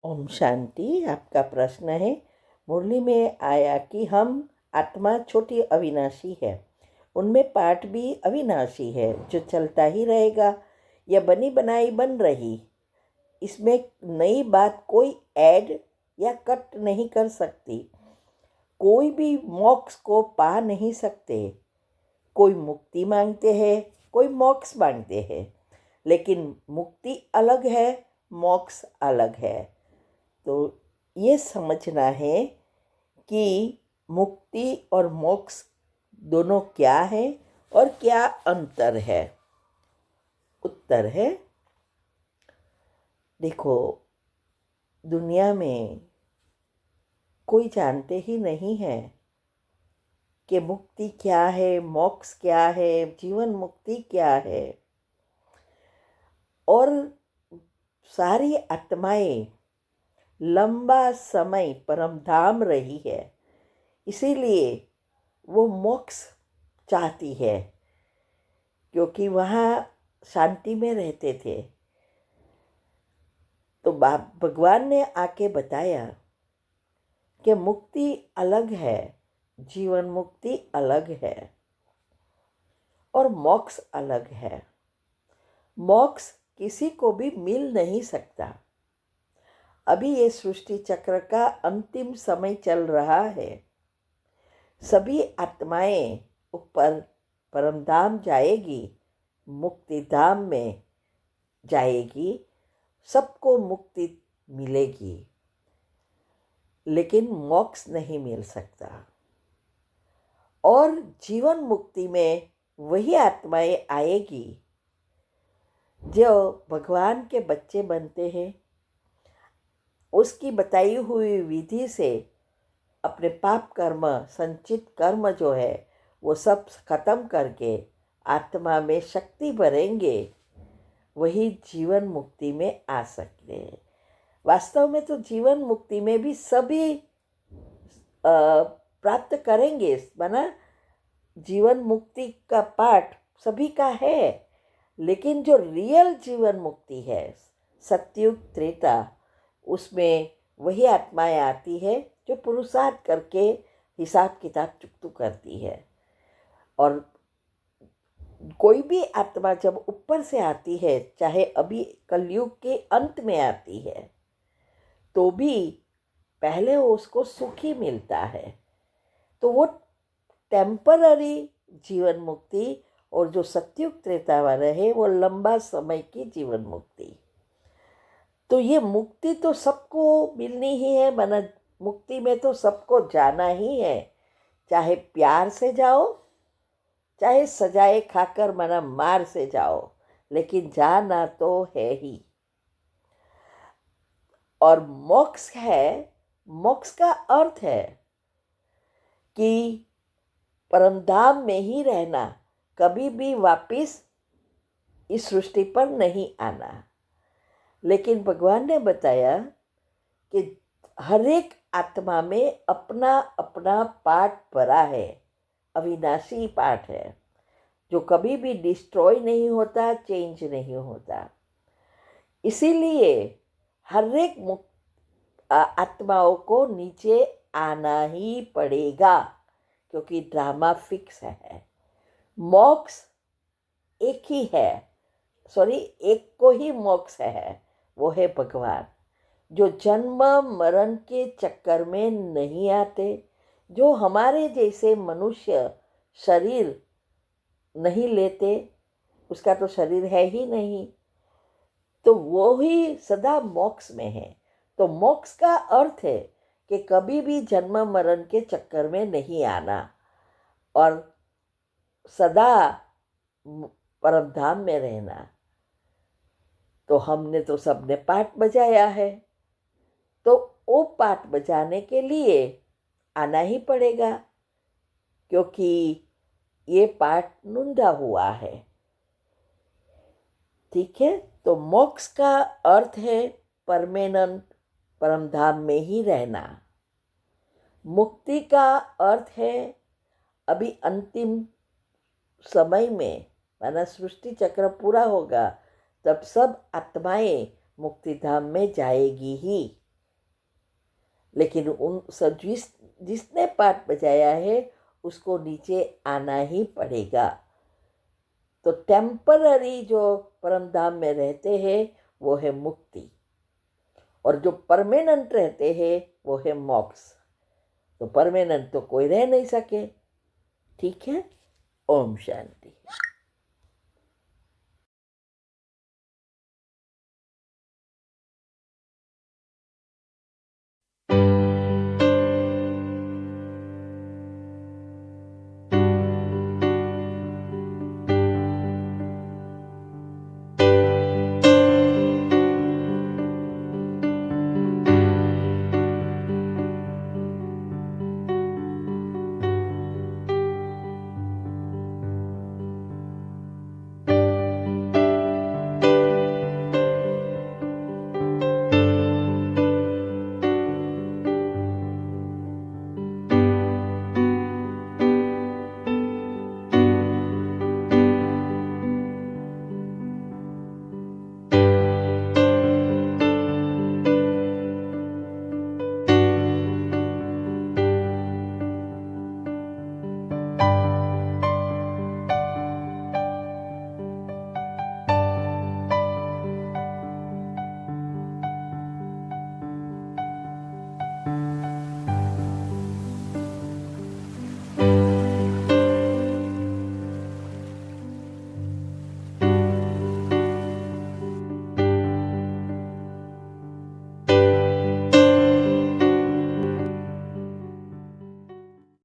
ओम शांति। आपका प्रश्न है, मुरली में आया कि हम आत्मा छोटी अविनाशी है, उनमें पार्ट भी अविनाशी है जो चलता ही रहेगा। यह बनी बनाई बन रही, इसमें नई बात कोई ऐड या कट नहीं कर सकती। कोई भी मोक्ष को पा नहीं सकते। कोई मुक्ति मांगते हैं, कोई मोक्ष मांगते हैं, लेकिन मुक्ति अलग है, मोक्ष अलग है। तो ये समझना है कि मुक्ति और मोक्ष दोनों क्या है और क्या अंतर है। उत्तर है, देखो, दुनिया में कोई जानते ही नहीं है कि मुक्ति क्या है, मोक्ष क्या है, जीवन मुक्ति क्या है। और सारी आत्माएं लंबा समय परमधाम रही है, इसीलिए वो मोक्ष चाहती है, क्योंकि वहाँ शांति में रहते थे। तो भगवान ने आके बताया कि मुक्ति अलग है, जीवन मुक्ति अलग है और मोक्ष अलग है। मोक्ष किसी को भी मिल नहीं सकता। अभी ये सृष्टि चक्र का अंतिम समय चल रहा है। सभी आत्माएं ऊपर परमधाम जाएगी, मुक्ति धाम में जाएगी, सबको मुक्ति मिलेगी, लेकिन मोक्ष नहीं मिल सकता। और जीवन मुक्ति में वही आत्माएं आएगी जो भगवान के बच्चे बनते हैं, उसकी बताई हुई विधि से अपने पाप कर्म, संचित कर्म जो है वो सब खत्म करके आत्मा में शक्ति भरेंगे, वही जीवन मुक्ति में आ सकते हैं। वास्तव में तो जीवन मुक्ति में भी सभी प्राप्त करेंगे, माना जीवन मुक्ति का पाठ सभी का है, लेकिन जो रियल जीवन मुक्ति है, सतयुग त्रेता, उसमें वही आत्माएं आती है जो पुरुषार्थ करके हिसाब किताब चुकतू करती है। और कोई भी आत्मा जब ऊपर से आती है, चाहे अभी कलयुग के अंत में आती है, तो भी पहले उसको सुख ही मिलता है। तो वो टेम्पररी जीवन मुक्ति, और जो सतयुग त्रेता वाला है वो लंबा समय की जीवन मुक्ति। तो ये मुक्ति तो सबको मिलनी ही है, माना मुक्ति में तो सबको जाना ही है, चाहे प्यार से जाओ, चाहे सजाए खाकर माना मार से जाओ, लेकिन जाना तो है ही। और मोक्ष है, मोक्ष का अर्थ है कि परमधाम में ही रहना, कभी भी वापिस इस सृष्टि पर नहीं आना। लेकिन भगवान ने बताया कि हर एक आत्मा में अपना अपना पार्ट भरा है, अविनाशी पार्ट है, जो कभी भी डिस्ट्रॉय नहीं होता, चेंज नहीं होता। इसीलिए हर एक आत्माओं को नीचे आना ही पड़ेगा, क्योंकि ड्रामा फिक्स है। मोक्ष एक ही है, एक को ही मोक्ष है, वो है भगवान, जो जन्म मरण के चक्कर में नहीं आते, जो हमारे जैसे मनुष्य शरीर नहीं लेते, उसका तो शरीर है ही नहीं, तो वो ही सदा मोक्ष में है। तो मोक्ष का अर्थ है कि कभी भी जन्म मरण के चक्कर में नहीं आना और सदा परमधाम में रहना। तो हमने तो सबने पाठ बजाया है, तो वो पाठ बजाने के लिए आना ही पड़ेगा, क्योंकि ये पाठ नुंदा हुआ है। ठीक है। तो मोक्ष का अर्थ है परमानेंट परमधाम में ही रहना। मुक्ति का अर्थ है अभी अंतिम समय में, माना सृष्टि चक्र पूरा होगा तब सब आत्माएं मुक्ति धाम में जाएगी ही। लेकिन जिसने पाठ बजाया है उसको नीचे आना ही पड़ेगा। तो टेम्पररी जो परम धाम में रहते हैं वो है मुक्ति, और जो परमानेंट रहते हैं वो है मोक्ष। तो परमानेंट तो कोई रह नहीं सके। ठीक है। ओम शांति।